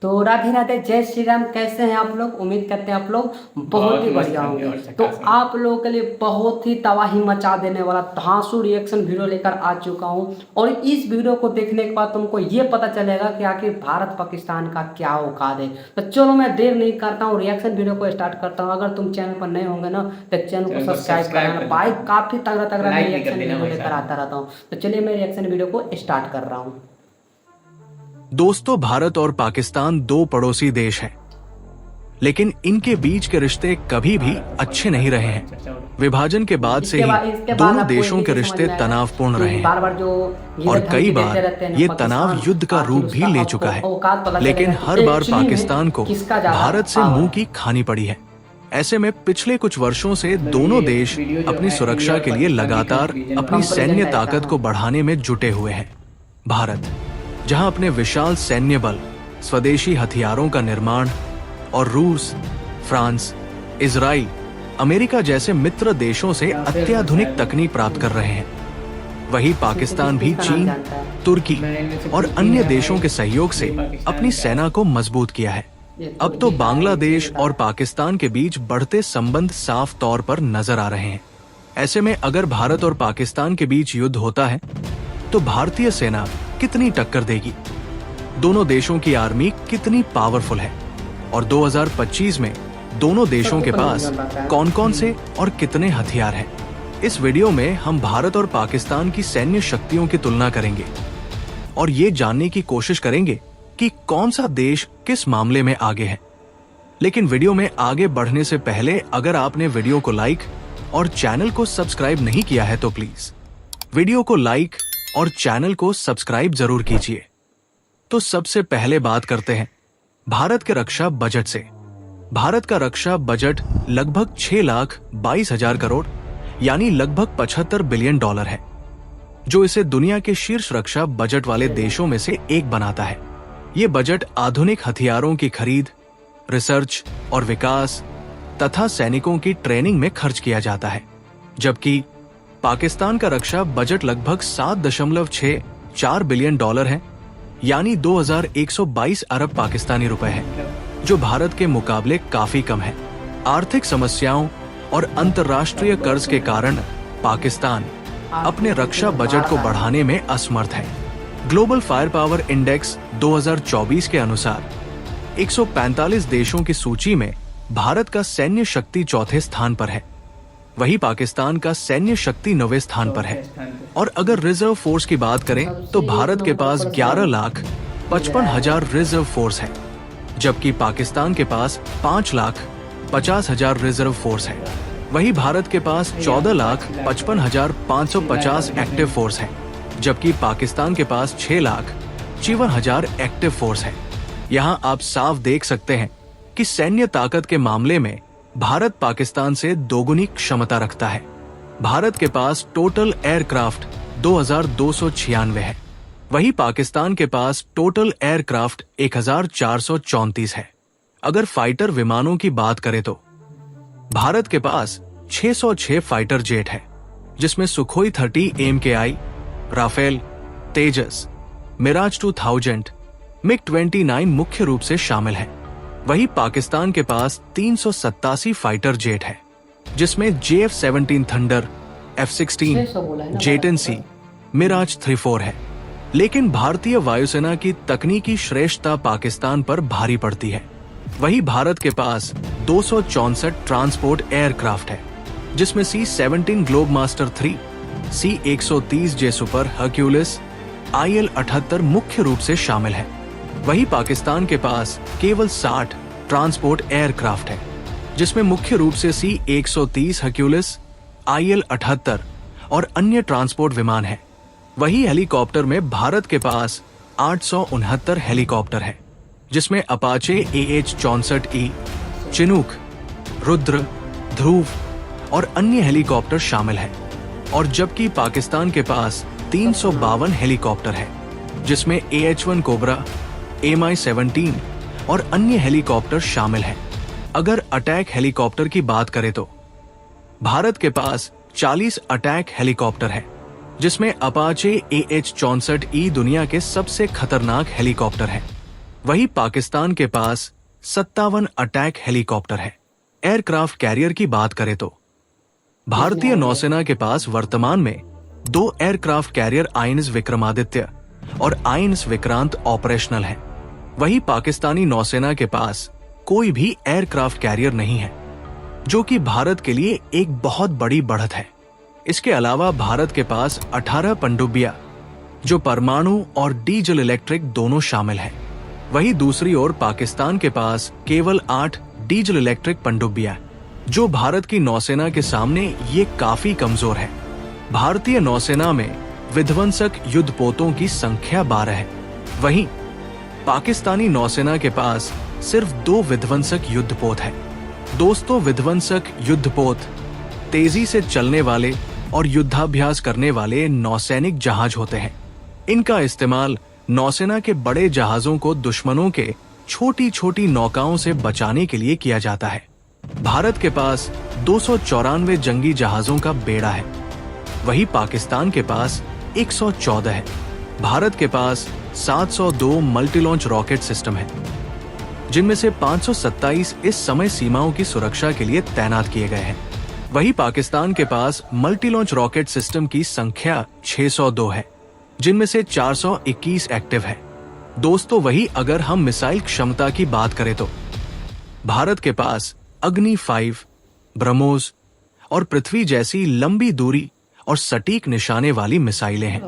तो राधे राधे, जय श्री राम। कैसे हैं आप लोग? उम्मीद करते हैं आप लोग बहुत ही बढ़िया होंगे। तो आप लोगों के लिए बहुत ही तबाही मचा देने वाला धांसू रिएक्शन वीडियो लेकर आ चुका हूं। और इस वीडियो को देखने के बाद तुमको ये पता चलेगा कि आखिर भारत पाकिस्तान का क्या औकात है। तो चलो मैं देर नहीं करता हूँ, रिएक्शन वीडियो को स्टार्ट करता हूँ। अगर तुम चैनल पर नए होंगे ना तो चैनल को सब्सक्राइब करना। भाई काफी तगड़ा तगड़ा रिएक्शन वीडियो लेकर आता रहता हूँ। तो चलिए मैं रिएक्शन वीडियो को स्टार्ट कर रहा हूँ। दोस्तों, भारत और पाकिस्तान दो पड़ोसी देश हैं, लेकिन इनके बीच के रिश्ते कभी भी अच्छे नहीं रहे हैं। विभाजन के बाद से ही दोनों देशों के रिश्ते तनावपूर्ण रहे हैं और कई बार ये तनाव युद्ध का रूप भी ले चुका है। लेकिन हर बार पाकिस्तान को भारत से मुंह की खानी पड़ी है। ऐसे में पिछले कुछ वर्षों से दोनों देश अपनी सुरक्षा के लिए लगातार अपनी सैन्य ताकत को बढ़ाने में जुटे हुए हैं। भारत जहां अपने विशाल सैन्य बल, स्वदेशी हथियारों का निर्माण और रूस, फ्रांस, इजराइल, अमेरिका जैसे मित्र देशों से अत्याधुनिक तकनीक प्राप्त कर रहे हैं, वहीं पाकिस्तान भी चीन, तुर्की और अन्य देशों के सहयोग से अपनी सेना को मजबूत किया है। अब तो बांग्लादेश और पाकिस्तान के बीच बढ़ते संबंध साफ तौर पर नजर आ रहे हैं। ऐसे में अगर भारत और पाकिस्तान के बीच युद्ध होता है तो भारतीय सेना कितनी टक्कर देगी, दोनों देशों की आर्मी कितनी पावरफुल है और 2025 में दोनों देशों के पास कौन कौन से और कितने हथियार हैं। इस वीडियो में हम भारत और पाकिस्तान की सैन्य शक्तियों की तुलना करेंगे और ये जानने की कोशिश करेंगे कि कौन सा देश किस मामले में आगे है। लेकिन वीडियो में आगे बढ़ने से पहले अगर आपने वीडियो को लाइक और चैनल को सब्सक्राइब नहीं किया है तो प्लीज वीडियो को लाइक और चैनल को सब्सक्राइब जरूर कीजिए। तो सबसे पहले बात करते हैं भारत के रक्षा बजट से। भारत का रक्षा बजट लगभग 6,22,000 करोड़ यानी लगभग 75 बिलियन डॉलर है, जो इसे दुनिया के शीर्ष रक्षा बजट वाले देशों में से एक बनाता है। ये बजट आधुनिक हथियारों की खरीद, रिसर्च और विकास तथा सैनिकों की ट्रेनिंग में खर्च किया जाता है, जबकि पाकिस्तान का रक्षा बजट लगभग 7.64 बिलियन डॉलर है यानी 2,122 अरब पाकिस्तानी रुपए है, जो भारत के मुकाबले काफी कम है। आर्थिक समस्याओं और अंतर्राष्ट्रीय कर्ज के कारण पाकिस्तान अपने रक्षा बजट को बढ़ाने में असमर्थ है। ग्लोबल फायर पावर इंडेक्स 2024 के अनुसार 145 देशों की सूची में भारत का सैन्य शक्ति चौथे स्थान पर है, वही पाकिस्तान का सैन्य शक्ति 9वें स्थान पर है। और अगर रिजर्व फोर्स की बात करें तो भारत के पास 11,55,000 रिजर्व फोर्स है, जबकि पाकिस्तान के पास 5,50,000 रिजर्व फोर्स है। वही भारत के पास 14,55,550 एक्टिव फोर्स है, जबकि पाकिस्तान के पास 6,54,000 एक्टिव फोर्स है। यहाँ आप साफ देख सकते हैं कि सैन्य ताकत के मामले में भारत पाकिस्तान से दोगुनी क्षमता रखता है। भारत के पास टोटल एयरक्राफ्ट 2,296 है, वही पाकिस्तान के पास टोटल एयरक्राफ्ट 1,434 है। अगर फाइटर विमानों की बात करें तो भारत के पास 606 फाइटर जेट है, जिसमें सुखोई 30 AMKI, राफेल, तेजस, मिराज 2000, MiG-29 मुख्य रूप से शामिल है। वही पाकिस्तान के पास 387 फाइटर जेट है, जिसमें JF-17 thunder, F-16, J-10C, Miraj 34 है। लेकिन भारतीय वायुसेना की तकनीकी श्रेष्ठता पाकिस्तान पर भारी पड़ती है। वही भारत के पास 264 ट्रांसपोर्ट एयरक्राफ्ट है, जिसमें C-17 Globemaster 3, C-130J super Hercules, IL-78 मुख्य रूप से शामिल है। वही पाकिस्तान के पास केवल 60 ट्रांसपोर्ट एयरक्राफ्ट है, जिसमें मुख्य रूप से C-130 हर्क्यूलिस, IL-78 और अन्य ट्रांसपोर्ट विमान है। वही हेलीकॉप्टर में भारत के पास 869 हेलीकॉप्टर है, जिसमें अपाचे AH-64E, चिनूक, रुद्र, ध्रुव और अन्य हेलीकॉप्टर शामिल है। और जबकि पाकिस्तान के पास 352 हेलीकॉप्टर है, जिसमें AH-1 कोबरा, Mi-17 और अन्य हेलीकॉप्टर शामिल हैं। अगर अटैक हेलीकॉप्टर की बात करें तो भारत के पास 40 अटैक हेलीकॉप्टर है, जिसमें अपाचे AH-64E दुनिया के सबसे खतरनाक हेलीकॉप्टर है। वही पाकिस्तान के पास 57 अटैक हेलीकॉप्टर है। एयरक्राफ्ट कैरियर की बात करें तो भारतीय नौसेना के पास वर्तमान में 2 एयरक्राफ्ट कैरियर आईएनएस विक्रमादित्य और आईएनएस विक्रांत ऑपरेशनल हैं। वही पाकिस्तानी नौसेना के पास कोई भी एयरक्राफ्ट कैरियर नहीं है, जो कि भारत के लिए एक बहुत बड़ी बढ़त है। इसके अलावा भारत के पास 18 पनडुब्बियां, जो परमाणु और डीजल इलेक्ट्रिक दोनों शामिल हैं। वही दूसरी ओर पाकिस्तान के पास केवल 8 डीजल इलेक्ट्रिक पनडुब्बियां, जो भारत की नौसेना के सामने ये काफी कमजोर है। भारतीय नौसेना में विध्वंसक युद्धपोतों की संख्या 12 है। वहीं पाकिस्तानी नौसेना के पास सिर्फ 2 विध्वंसक युद्धपोत है। दोस्तों, विध्वंसक युद्धपोत तेजी से चलने वाले और युद्धाभ्यास करने वाले नौसैनिक जहाज होते हैं। इनका इस्तेमाल नौसेना के बड़े जहाजों को दुश्मनों के छोटी छोटी नौकाओं से बचाने के लिए किया जाता है। भारत के पास 294 जंगी जहाजों का बेड़ा है। वही पाकिस्तान के पास 114 है। भारत के पास 702 मल्टी लॉन्च रॉकेट सिस्टम है, जिनमें से 527 इस समय सीमाओं की सुरक्षा के लिए तैनात किए गए हैं। वही पाकिस्तान के पास मल्टी लॉन्च रॉकेट सिस्टम की संख्या 602 है, जिनमें से 421 एक्टिव है। दोस्तों, वही अगर हम मिसाइल क्षमता की बात करें तो भारत के पास अग्नि 5, ब्रह्मोस और पृथ्वी जैसी लंबी दूरी और सटीक निशाने वाली मिसाइलें हैं।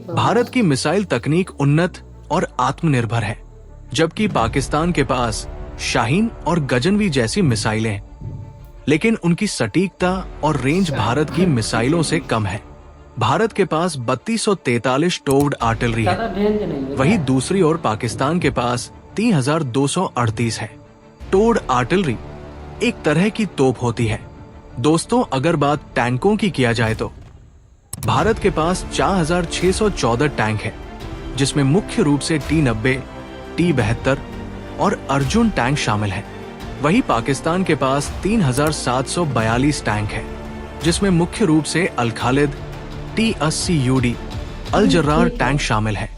भारत की मिसाइल तकनीक उन्नत और आत्मनिर्भर है, जबकि पाकिस्तान के पास शाहीन और गजनवी जैसी मिसाइलें हैं, लेकिन उनकी सटीकता और रेंज भारत की मिसाइलों से कम है। भारत के पास 3243 टोव्ड आर्टिलरी है। वही दूसरी ओर पाकिस्तान के पास 3238 है। टोव्ड आर्टिलरी एक तरह की तोप होती है। दोस्तों, अगर बात टैंकों की किया जाए तो भारत के पास 4614 टैंक है, जिसमें मुख्य रूप से T-90, T-72 और अर्जुन टैंक शामिल हैं। वही पाकिस्तान के पास 3742 टैंक है, जिसमें मुख्य रूप से अल खालिद, T-80UD, अल जर्रार टैंक शामिल है।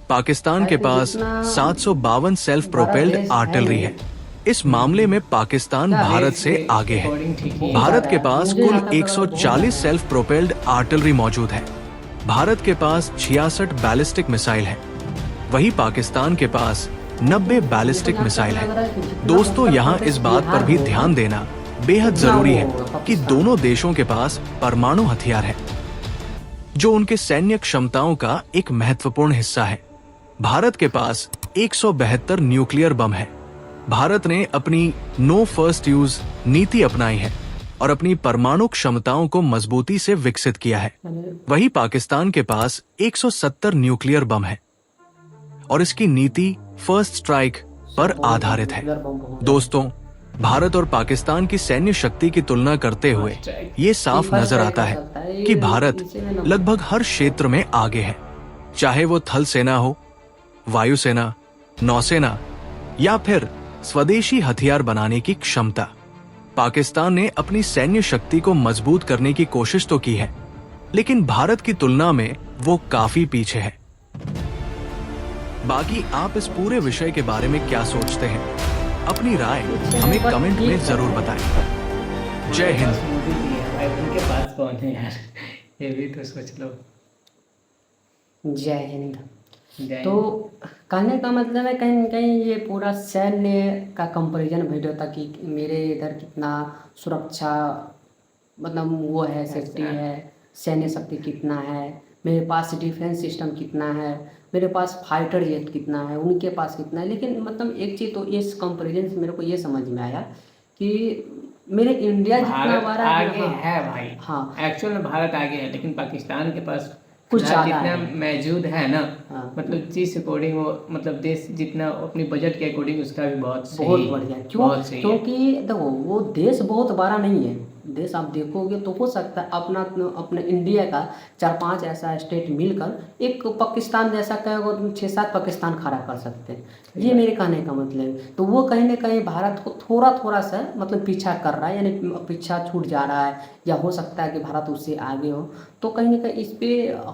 पाकिस्तान के पास 752 सेल्फ प्रोपेल्ड आर्टिलरी है। इस मामले में पाकिस्तान भारत से आगे है। भारत के पास कुल 140 सेल्फ प्रोपेल्ड आर्टिलरी मौजूद है। भारत के पास 66 बैलिस्टिक मिसाइल है। वही पाकिस्तान के पास 90 बैलिस्टिक मिसाइल है। दोस्तों, यहाँ इस बात पर भी ध्यान देना बेहद जरूरी है कि दोनों देशों के पास परमाणु हथियार है, जो उनके सैन्य क्षमताओं का एक महत्वपूर्ण हिस्सा है। भारत के पास 172 न्यूक्लियर बम है। भारत ने अपनी नो फर्स्ट यूज नीति अपनाई है और अपनी परमाणु क्षमताओं को मजबूती से विकसित किया है। वही पाकिस्तान के पास 170 न्यूक्लियर बम है और इसकी नीति फर्स्ट स्ट्राइक पर आधारित है। दोस्तों, भारत और पाकिस्तान की सैन्य शक्ति की तुलना करते हुए ये साफ नजर आता है कि भारत लगभग हर क्षेत्र में आगे है, चाहे वो थल सेना हो, वायुसेना, नौसेना या फिर स्वदेशी हथियार बनाने की क्षमता। पाकिस्तान ने अपनी सैन्य शक्ति को मजबूत करने की कोशिश तो की है, लेकिन भारत की तुलना में वो काफी पीछे है। बाकी आप इस पूरे विषय के बारे में क्या सोचते हैं? अपनी राय हमें कमेंट में जरूर बताएं। जय हिंद। उनके पास कौन है यार, ये भी तो सोच लो। जय हिंद। तो कहने का मतलब है कहीं न कहीं ये पूरा सैन्य का कंपैरिजन वीडियो था कि मेरे इधर कितना सुरक्षा मतलब वो है, सेफ्टी है, सैन्य शक्ति कितना है, मेरे पास डिफेंस सिस्टम कितना है, मेरे पास फाइटर जेट कितना है, उनके पास कितना है। लेकिन मतलब एक चीज़ तो इस कंपैरिजन से मेरे को ये समझ में आया कि मेरे इंडिया जितना बड़ा आगे है भाई। हाँ, एक्चुअल में भारत आगे है, लेकिन पाकिस्तान के पास कुछ ज़्यादा जितना है। मौजूद है ना, हाँ। मतलब जिस अकॉर्डिंग वो मतलब देश जितना अपनी बजट के अकॉर्डिंग उसका भी बहुत बढ़िया। क्यों? बहुत सही है। क्योंकि देखो वो देश बहुत बड़ा नहीं है, देश आप देखोगे तो हो सकता है अपने इंडिया का 4-5 ऐसा स्टेट मिलकर एक पाकिस्तान जैसा कहेगा तुम 6-7 पाकिस्तान खड़ा कर सकते हैं। ये मेरे कहने का मतलब है। तो वो कहीं ना कहीं भारत को थोड़ा थोड़ा सा मतलब पीछा कर रहा है, यानी पीछा छूट जा रहा है, या हो सकता है कि भारत उससे आगे हो। तो कहीं ना कहीं इस पे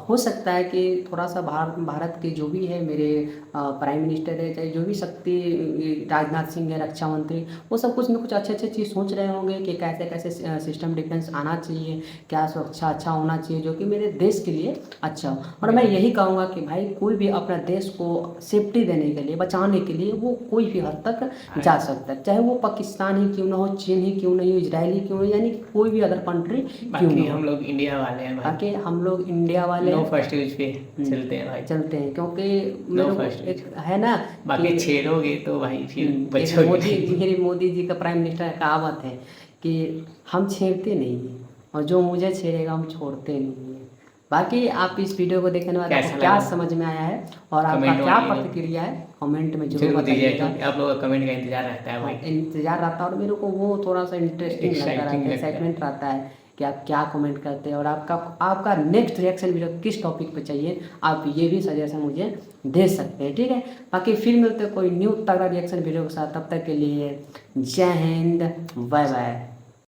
हो सकता है कि थोड़ा सा भारत के जो भी है मेरे प्राइम मिनिस्टर है, चाहे जो भी शक्ति राजनाथ सिंह है, रक्षा मंत्री, वो सब कुछ न कुछ अच्छे अच्छे चीज़ सोच रहे होंगे कि कैसे कैसे सिस्टम डिफेंस आना चाहिए, क्या सुरक्षा अच्छा होना चाहिए जो कि मेरे देश के लिए अच्छा हो। और मैं यही कहूँगा कि भाई कोई भी अपना देश को सेफ्टी देने के लिए, बचाने के लिए वो कोई भी हद तक जा सकता है, चाहे वो पाकिस्तान ही क्यों ना हो, चीन ही क्यों नहीं हो, इजराइल ही क्यों नहीं, यानी कि कोई भी अदर कंट्री क्यों ना हो। हम लोग इंडिया वाले हैं भाई, बाकी हम लोग इंडिया वाले नो फर्स्ट यूज पे चलते हैं भाई, चलते हैं, क्योंकि मेरे को first एक है ना बाकी कि छेड़ोगे तो भाई फिर एक बचोगे। मेरे मोदी जी का प्राइम मिनिस्टर का कहावत है कि हम छेड़ते नहीं हैं और जो मुझे छेड़ेगा हम छोड़ते नहीं हैं। बाकी आप इस वीडियो को देखने वाले कैसा आपको क्या लगा? समझ में आया है और आपका कमेंट क्या वाले में प्रतिक्रिया है कमेंट में जरूर जरूर दीजिए, बताइएगा। क्योंकि आप लोगों का कमेंट का इंतजार रहता है भाई। इंतजार रहता है और मेरे को वो थोड़ा सा इंटरेस्टिंग लग रहा है, Exciting लगता है। एक्साइटमेंट रहता है कि आप क्या कमेंट करते हैं और आपका नेक्स्ट रिएक्शन वीडियो किस टॉपिक पे चाहिए, आप ये भी सजेशन मुझे दे सकते हैं, ठीक है। बाकी फिर मिलते हैं कोई न्यू तगड़ा रिएक्शन वीडियो के साथ, तब तक के लिए जय हिंद, बाय बाय।